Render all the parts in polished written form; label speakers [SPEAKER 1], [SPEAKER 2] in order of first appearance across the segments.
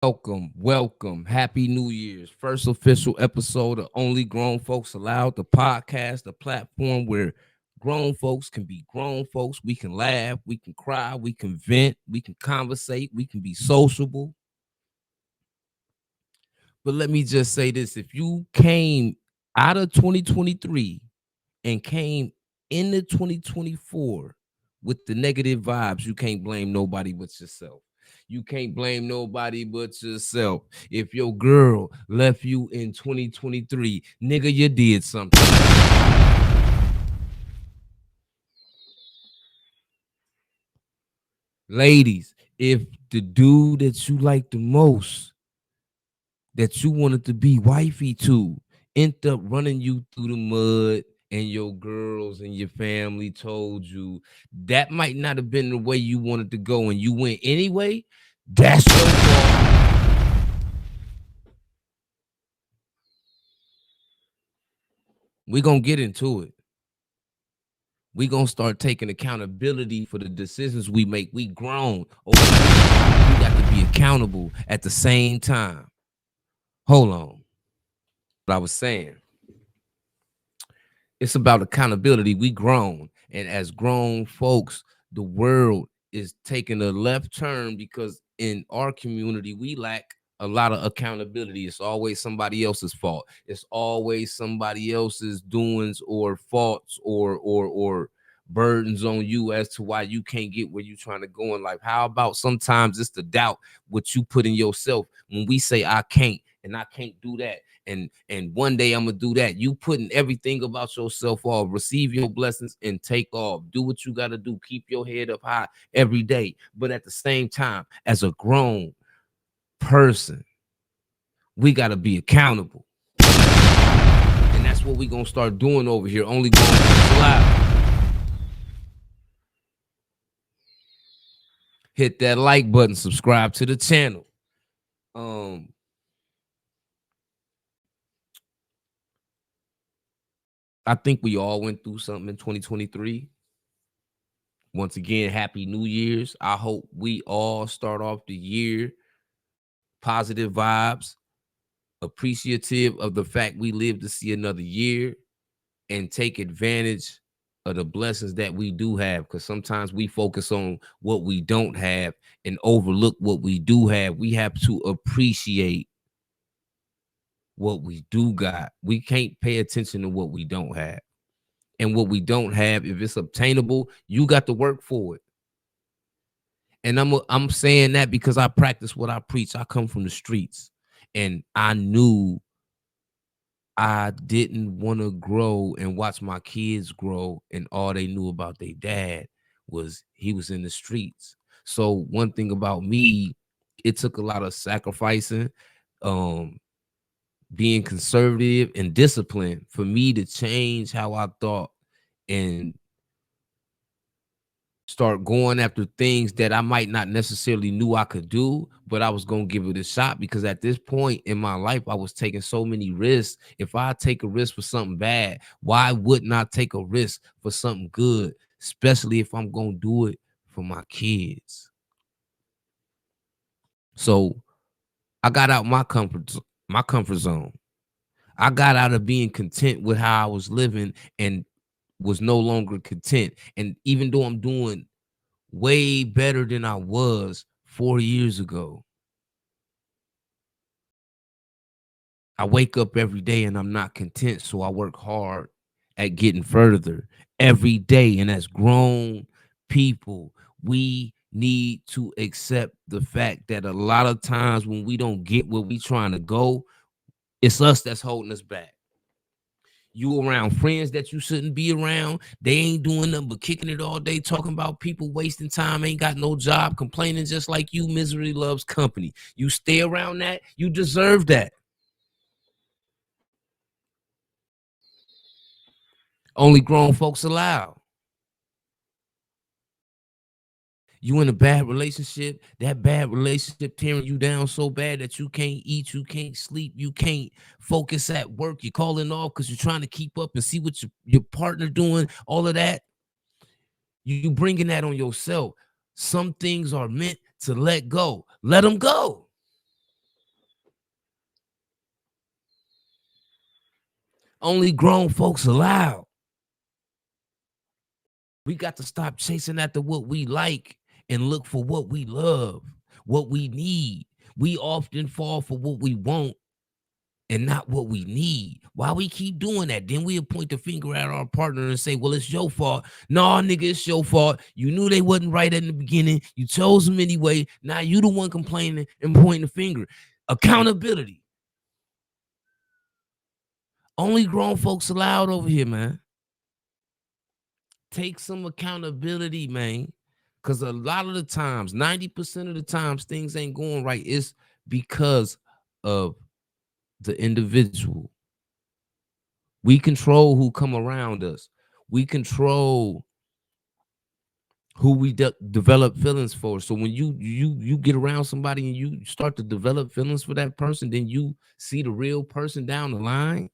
[SPEAKER 1] Welcome. Happy New Year's. First official episode of Only Grown Folks Allowed, the podcast, the platform where grown folks can be grown folks. We can laugh, we can cry, we can vent, we can conversate, we can be sociable. But let me just say this, if you came out of 2023 and came into 2024 with the negative vibes, you can't blame nobody but yourself. You can't blame nobody but yourself. If your girl left you in 2023, nigga, you did something. Ladies, if the dude that you like the most, that you wanted to be wifey to, end up running you through the mud, and your girls and your family told you that might not have been the way you wanted to go and you went anyway, that's your fault. We're going to get into it. We're going to start taking accountability for the decisions we make. We grown. We got to be accountable at the same time. Hold on. What I was saying. It's about accountability. We grown. And as grown folks, the world is taking a left turn because in our community, we lack a lot of accountability. It's always somebody else's fault. It's always somebody else's doings or faults or burdens on you as to why you can't get where you're trying to go in life. How about sometimes it's the doubt what you put in yourself when we say I can't and I can't do that. And one day I'm gonna do that. You putting everything about yourself off. Receive your blessings and take off. Do what you gotta do. Keep your head up high every day. But at the same time, as a grown person, we gotta be accountable. And that's what we gonna start doing over here. Only Grown Folks Allowed. Hit that like button, subscribe to the channel. I think we all went through something in 2023. Once again, happy New Year's. I hope we all start off the year positive vibes, appreciative of the fact we live to see another year, and take advantage of the blessings that we do have. Because sometimes we focus on what we don't have and overlook what we do have. We have to appreciate what we do got. We can't pay attention to what we don't have. And what we don't have, if it's obtainable, you got to work for it. And I'm saying that because I practice what I preach. I come from the streets, and I knew I didn't want to grow and watch my kids grow, and all they knew about their dad was he was in the streets. So one thing about me, it took a lot of sacrificing, being conservative and disciplined for me to change how I thought and start going after things that I might not necessarily knew I could do, but I was going to give it a shot because at this point in my life, I was taking so many risks. If I take a risk for something bad, why wouldn't I take a risk for something good, especially if I'm going to do it for my kids? So I got out my comfort zone. I got out of being content with how I was living and was no longer content. And even though I'm doing way better than I was 4 years ago, I wake up every day and I'm not content. So I work hard at getting further every day. And as grown people, we need to accept the fact that a lot of times when we don't get where we trying to go, it's us that's holding us back. You around friends that you shouldn't be around. They ain't doing nothing but kicking it all day, talking about people wasting time, ain't got no job, complaining just like you. Misery loves company. You stay around that, you deserve that. Only grown folks allowed. You in a bad relationship, that bad relationship tearing you down so bad that you can't eat, you can't sleep, you can't focus at work. You're calling off because you're trying to keep up and see what your partner doing, all of that. You bringing that on yourself. Some things are meant to let go. Let them go. Only grown folks allowed. We got to stop chasing after what we like and look for what we love, what we need. We often fall for what we want and not what we need. Why we keep doing that? Then we'll point the finger at our partner and say, well, it's your fault. No, nigga, it's your fault. You knew they wasn't right in the beginning. You chose them anyway. Now you the one complaining and pointing the finger. Accountability. Only grown folks allowed over here, man. Take some accountability, man. Because a lot of the times, 90% of the times, things ain't going right. It's because of the individual. We control who come around us. We control who we develop feelings for. So when you get around somebody and you start to develop feelings for that person, then you see the real person down the line.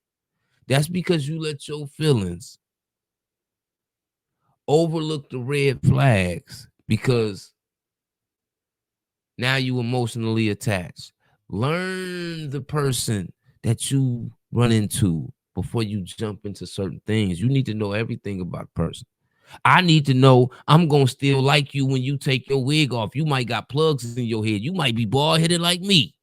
[SPEAKER 1] That's because you let your feelings overlook the red flags because now you emotionally attached. Learn the person that you run into before you jump into certain things. You need to know everything about a person. I need to know I'm going to still like you when you take your wig off. You might got plugs in your head. You might be bald-headed like me.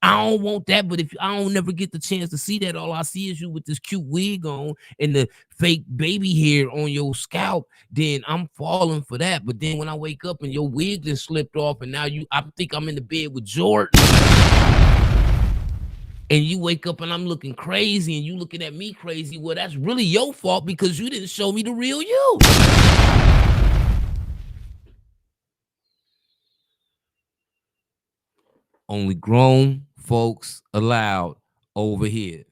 [SPEAKER 1] I don't want that, but if I don't never get the chance to see that, all I see is you with this cute wig on and the fake baby hair on your scalp, then I'm falling for that. But then when I wake up and your wig just slipped off and now I think I'm in the bed with Jordan and you wake up and I'm looking crazy and you looking at me crazy, well, that's really your fault because you didn't show me the real you. Only grown folks allowed over here.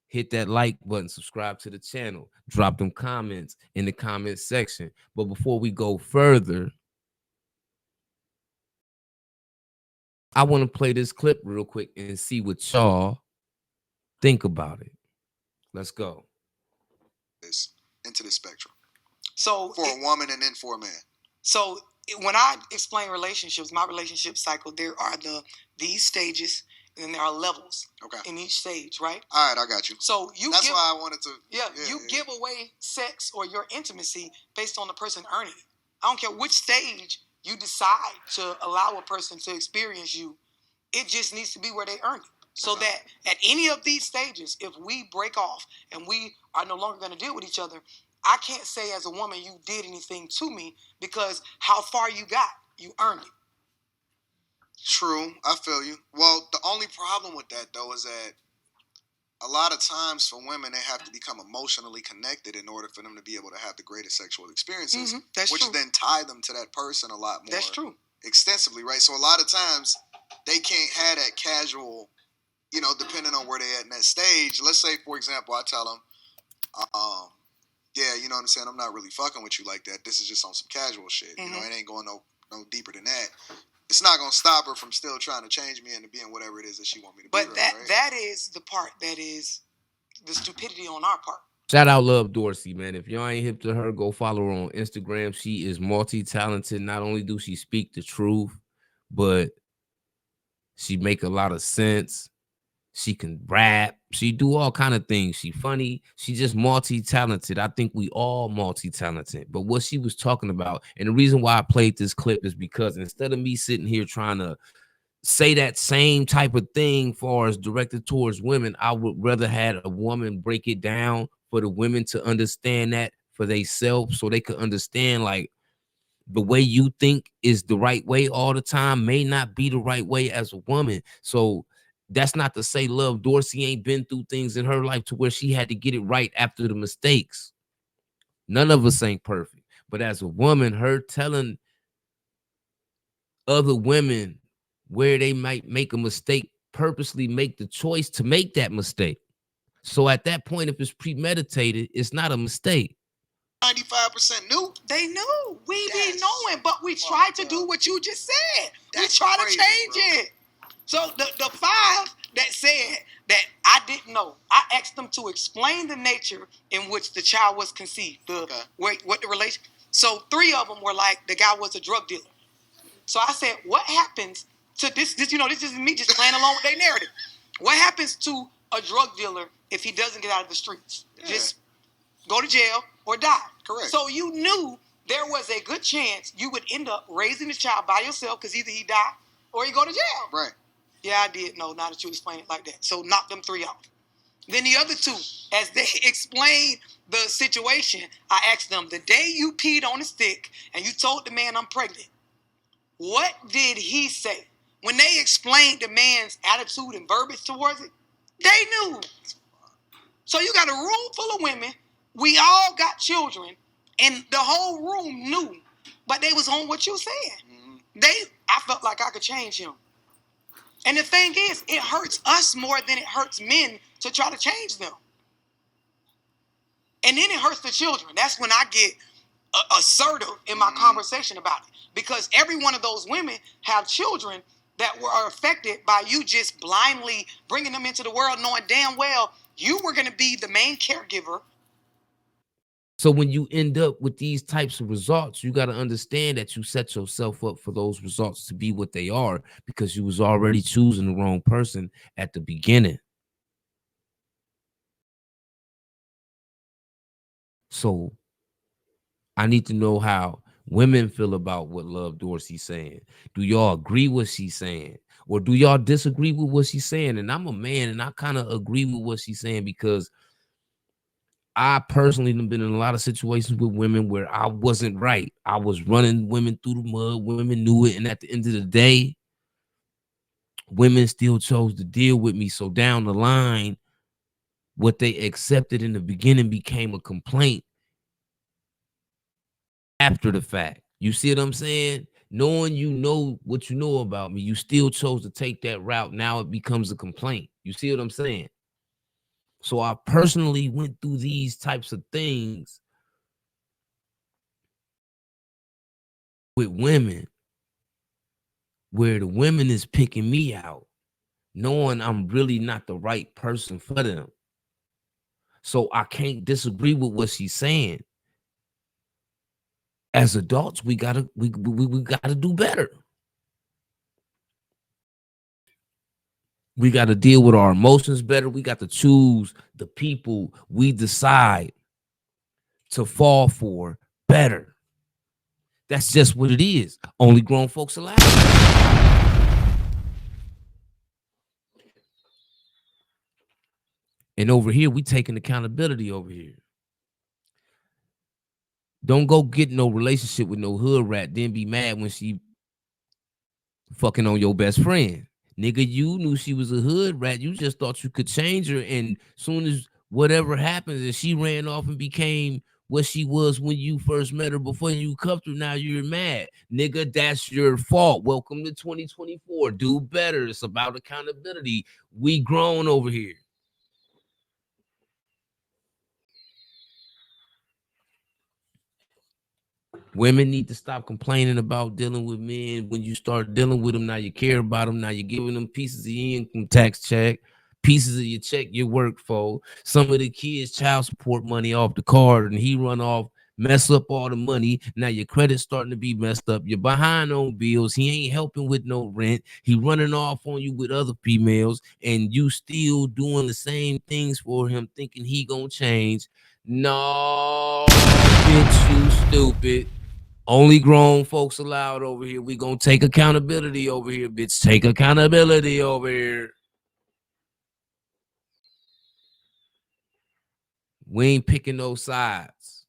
[SPEAKER 1] Hit that like button, subscribe to the channel, drop them comments in the comment section. But before we go further, I want to play this clip real quick and see what y'all think about it. Let's go.
[SPEAKER 2] Into the spectrum. So for a woman and then for a man. So when I explain relationships, my relationship cycle, there are these stages and then there are levels in each stage, right? All right, I got you. So that's why I wanted to. You give away sex or your intimacy based on the person earning it. I don't care which stage you decide to allow a person to experience you. It just needs to be where they earn it. So that at any of these stages, if we break off and we are no longer going to deal with each other, I can't say as a woman you did anything to me because how far you got, you earned it. True, I feel you. Well, the only problem with that, though, is that a lot of times for women, they have to become emotionally connected in order for them to be able to have the greatest sexual experiences, which then tie them to that person a lot more. That's true. Extensively, right? So a lot of times they can't have that casual, depending on where they're at in that stage. Let's say, for example, I tell them, yeah, you know what I'm saying? I'm not really fucking with you like that. This is just on some casual shit. It ain't going no deeper than that. It's not going to stop her from still trying to change me into being whatever it is that she want me to be. But that is the part that is the stupidity on our part.
[SPEAKER 1] Shout out Love Dorsey, man. If y'all ain't hip to her, go follow her on Instagram. She is multi-talented. Not only do she speak the truth, but she make a lot of sense. She can rap. She do all kind of things. She funny. She just multi-talented. I think we all multi-talented. But what she was talking about, and the reason why I played this clip is because instead of me sitting here trying to say that same type of thing far as directed towards women, I would rather had a woman break it down for the women to understand that for themselves so they could understand like the way you think is the right way all the time may not be the right way as a woman. So that's not to say Love Dorsey ain't been through things in her life to where she had to get it right after the mistakes. None of us ain't perfect. But as a woman, her telling other women where they might make a mistake, purposely make the choice to make that mistake. So at that point, if it's premeditated, it's not a mistake.
[SPEAKER 2] 95% knew. They knew. We be knowing, but we tried to do what you just said. We try to change it. So the 5 that said that I didn't know, I asked them to explain the nature in which the child was conceived. What the relation. So 3 of them were like the guy was a drug dealer. So I said, what happens to this? This is me just playing along with their narrative. What happens to a drug dealer if he doesn't get out of the streets. Yeah. Just go to jail or die. Correct. So you knew there was a good chance you would end up raising the child by yourself because either he die or he go to jail. Right. Yeah, I did. No, now that you explain it like that. So knock them 3 off. Then the other 2, as they explained the situation, I asked them, the day you peed on a stick and you told the man I'm pregnant, what did he say? When they explained the man's attitude and verbiage towards it, they knew. So you got a room full of women. We all got children, and the whole room knew, but they was on what you said. Mm-hmm. I felt like I could change him. And the thing is, it hurts us more than it hurts men to try to change them. And then it hurts the children. That's when I get assertive in my conversation about it. Because every one of those women have children that are affected by you just blindly bringing them into the world, knowing damn well you were going to be the main caregiver.
[SPEAKER 1] So when you end up with these types of results, you got to understand that you set yourself up for those results to be what they are because you was already choosing the wrong person at the beginning. So I need to know how women feel about what Love Dorsey's saying. Do y'all agree with what she's saying? Or do y'all disagree with what she's saying? And I'm a man and I kind of agree with what she's saying because I personally have been in a lot of situations with women where I wasn't right. I was running women through the mud. Women knew it. And at the end of the day, women still chose to deal with me. So down the line, what they accepted in the beginning became a complaint after the fact. You see what I'm saying? Knowing you know what you know about me, you still chose to take that route. Now it becomes a complaint. You see what I'm saying? So I personally went through these types of things with women where the women is picking me out, knowing I'm really not the right person for them. So I can't disagree with what she's saying. As adults, we gotta do better. We got to deal with our emotions better. We got to choose the people we decide to fall for better. That's just what it is. Only grown folks allowed. And over here, we taking accountability over here. Don't go get no relationship with no hood rat, then be mad when she fucking on your best friend. Nigga, you knew she was a hood rat. You just thought you could change her. And soon as whatever happens and she ran off and became what she was when you first met her before you cuffed her, now you're mad. Nigga, that's your fault. Welcome to 2024. Do better. It's about accountability. We grown over here. Women need to stop complaining about dealing with men. When you start dealing with them, now you care about them. Now you're giving them pieces of your income tax check, pieces of your check you work for. Some of the kids' child support money off the card, and he run off, mess up all the money. Now your credit's starting to be messed up. You're behind on bills. He ain't helping with no rent. He running off on you with other females, and you still doing the same things for him, thinking he gonna change. No, bitch, you stupid. Only grown folks allowed over here. We gonna take accountability over here, bitch. Take accountability over here. We ain't picking no sides.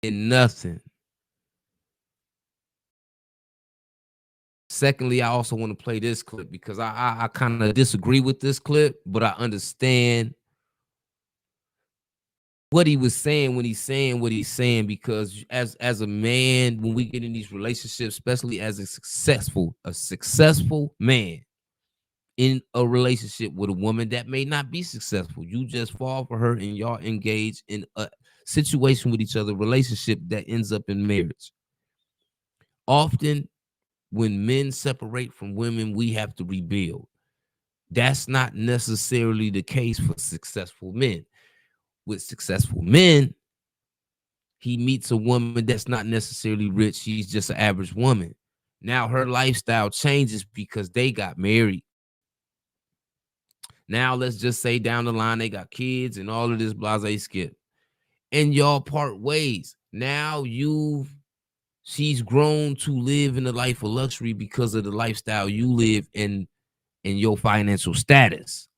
[SPEAKER 1] And nothing. Secondly, I also want to play this clip because I kind of disagree with this clip, but I understand what he was saying when he's saying what he's saying, because as a man, when we get in these relationships, especially as a successful man in a relationship with a woman that may not be successful, you just fall for her and y'all engage in a situation with each other, relationship that ends up in marriage. Often when men separate from women, we have to rebuild. That's not necessarily the case for successful men. With successful men, he meets a woman that's not necessarily rich. She's just an average woman. Now her lifestyle changes because they got married. Now let's just say down the line they got kids and all of this blase skip. And y'all part ways. Now she's grown to live in a life of luxury because of the lifestyle you live in your financial status.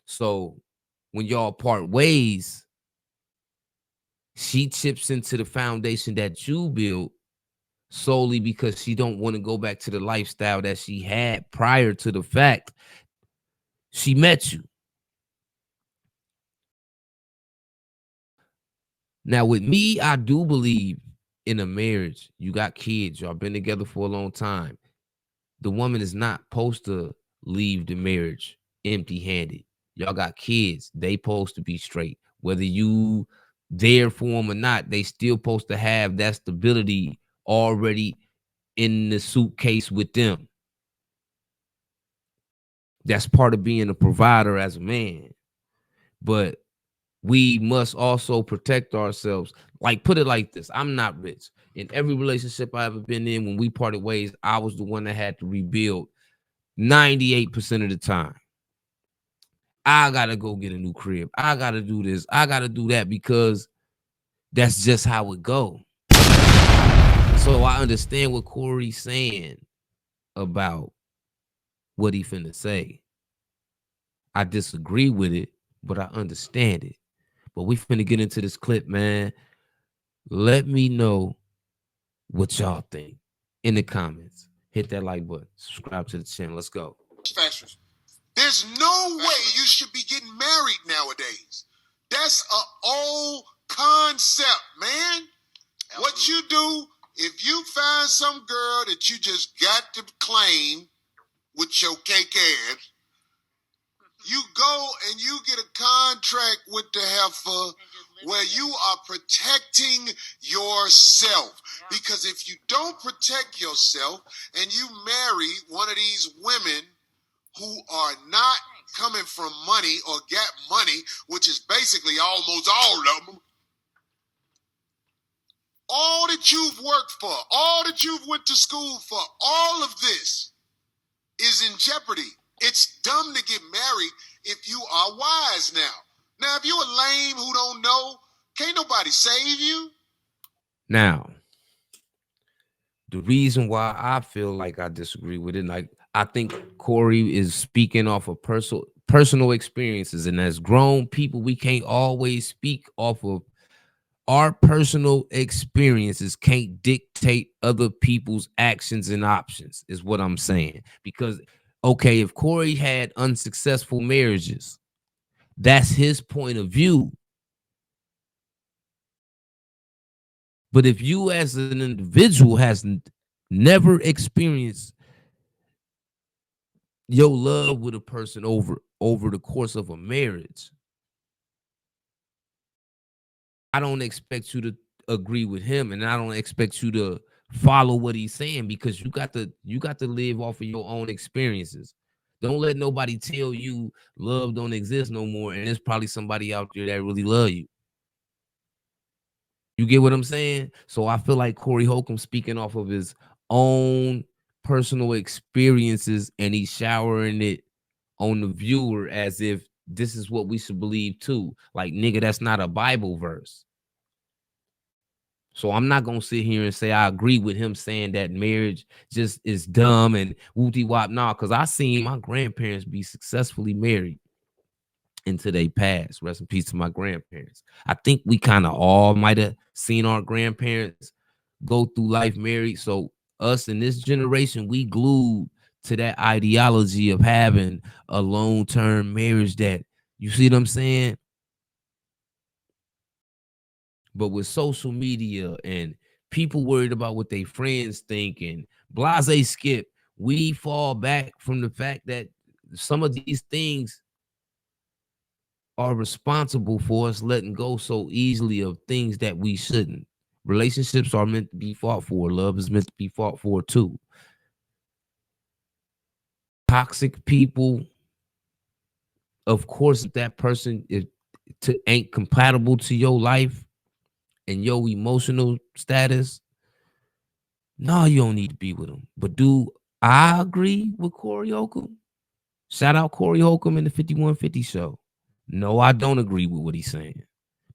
[SPEAKER 1] So when y'all part ways, she chips into the foundation that you built solely because she don't want to go back to the lifestyle that she had prior to the fact she met you. Now, with me, I do believe in a marriage. You got kids, y'all been together for a long time. The woman is not supposed to leave the marriage empty-handed. Y'all got kids, they supposed to be straight. Whether you there for them or not, they still supposed to have that stability already in the suitcase with them. That's part of being a provider as a man. But we must also protect ourselves. Like, put it like this: I'm not rich. In every relationship I ever been in, when we parted ways, I was the one that had to rebuild 98% of the time. I gotta go get a new crib. I gotta do this. I gotta do that because that's just how it go. So I understand what Corey's saying about what he finna say. I disagree with it, but I understand it. But we finna get into this clip, man. Let me know what y'all think in the comments. Hit that like button. Subscribe to the channel. Let's go.
[SPEAKER 3] Fashion. There's no way you should be getting married nowadays. That's an old concept, man. Absolutely. What you do, if you find some girl that you just got to claim with your cake ass, you go and you get a contract with the heifer where you are protecting yourself. Because if you don't protect yourself and you marry one of these women who are not coming from money or get money, which is basically almost all of them, all that you've worked for, all that you've went to school for, all of this is in jeopardy. It's dumb to get married if you are wise now. Now, if you're a lame who don't know, can't nobody save you.
[SPEAKER 1] Now, the reason why I feel like I disagree with it, like I think Corey is speaking off of personal experiences, and as grown people, we can't always speak off of our personal experiences. Can't dictate other people's actions and options, is what I'm saying. Because okay, if Corey had unsuccessful marriages, that's his point of view. But if you as an individual has never experienced your love with a person over the course of a marriage, I don't expect you to agree with him, and I don't expect you to follow what he's saying, because you got to live off of your own experiences. Don't let nobody tell you love don't exist no more, and there's probably somebody out there that really love you. You get what I'm saying? So I feel like Corey Holcomb speaking off of his own personal experiences, and he's showering it on the viewer as if this is what we should believe too. Like, nigga, that's not a Bible verse. So I'm not gonna sit here and say I agree with him saying that marriage just is dumb and wooty wop. Nah, because I seen my grandparents be successfully married into their past. Rest in peace to my grandparents. I think we kind of all might have seen our grandparents go through life married. So us in this generation, we glued to that ideology of having a long-term marriage. That, you see what I'm saying? But with social media and people worried about what their friends think and blase skip, we fall back from the fact that some of these things are responsible for us letting go so easily of things that we shouldn't. Relationships are meant to be fought for. Love is meant to be fought for too. Toxic people, of course, if that person ain't compatible to your life and your emotional status, No, you don't need to be with him. But do I agree with Corey Holcomb? Shout out Corey Holcomb in the 5150 show. No, I don't agree with what he's saying.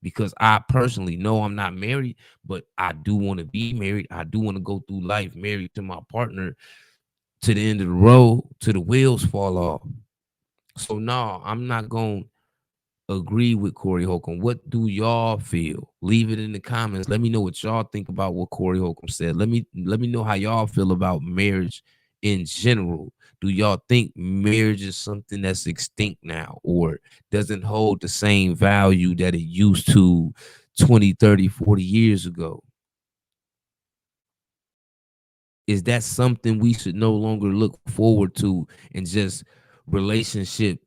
[SPEAKER 1] Because I personally know I'm not married, but I do want to be married. I do want to go through life married to my partner to the end of the road, till the wheels fall off. So no, I'm not going to agree with Corey Holcomb. What do y'all feel? Leave it in the comments. Let me know what y'all think about what Corey Holcomb said. Let me know how y'all feel about marriage in general. Do y'all think marriage is something that's extinct now or doesn't hold the same value that it used to 20, 30, 40 years ago? Is that something we should no longer look forward to and just relationship?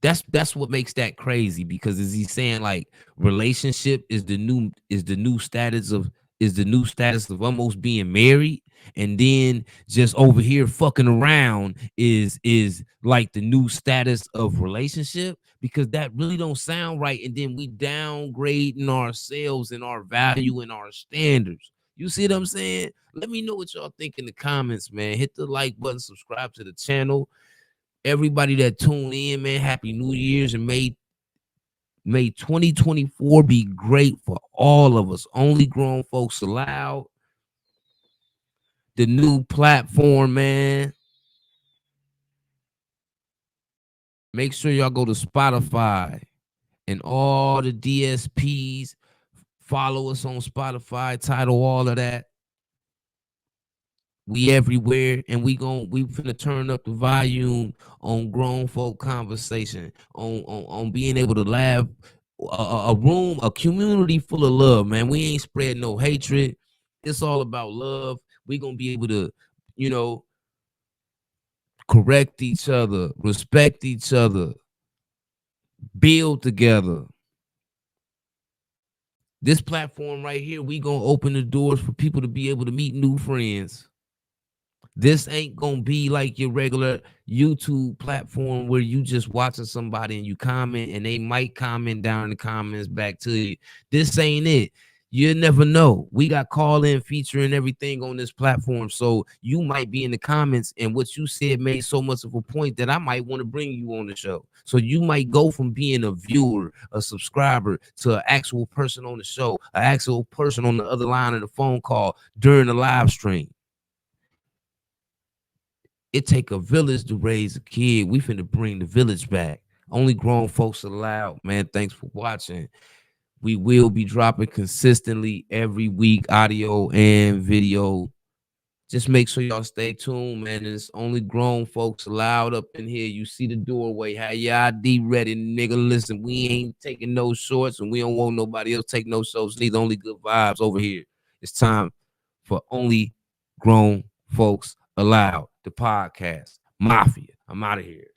[SPEAKER 1] That's what makes that crazy, because is he saying like relationship is the new status of almost being married, and then just over here fucking around is like the new status of relationship? Because that really don't sound right, and then we downgrading ourselves and our value and our standards. You see what I'm saying? Let me know what y'all think in the comments, man. Hit the like button, subscribe to the channel. Everybody that tuned in, man, happy New Year's, and may 2024 be great for all of us. Only grown folks allowed. The new platform, man. Make sure y'all go to Spotify and all the DSPs. Follow us on Spotify, title all of that. We everywhere, and we finna turn up the volume on grown folk conversation, on being able to laugh. A room, a community full of love, man. We ain't spread no hatred. It's all about love. We gonna be able to, you know, correct each other, respect each other, build together. This platform right here, we gonna open the doors for people to be able to meet new friends. This ain't gonna be like your regular YouTube platform where you just watching somebody and you comment and they might comment down in the comments back to you. This ain't it. You never know. We got call-in feature and everything on this platform. So you might be in the comments and what you said made so much of a point that I might want to bring you on the show. So you might go from being a viewer, a subscriber, to an actual person on the show, an actual person on the other line of the phone call during the live stream. It take a village to raise a kid. We finna bring the village back. Only grown folks allowed, man. Thanks for watching. We will be dropping consistently every week, audio and video. Just make sure y'all stay tuned, man. It's only grown folks allowed up in here. You see the doorway. Have your ID ready, nigga. Listen, we ain't taking no shorts, and we don't want nobody else take no shorts. Neither. Only good vibes over here. It's time for only grown folks allowed. The podcast Mafia. I'm out of here.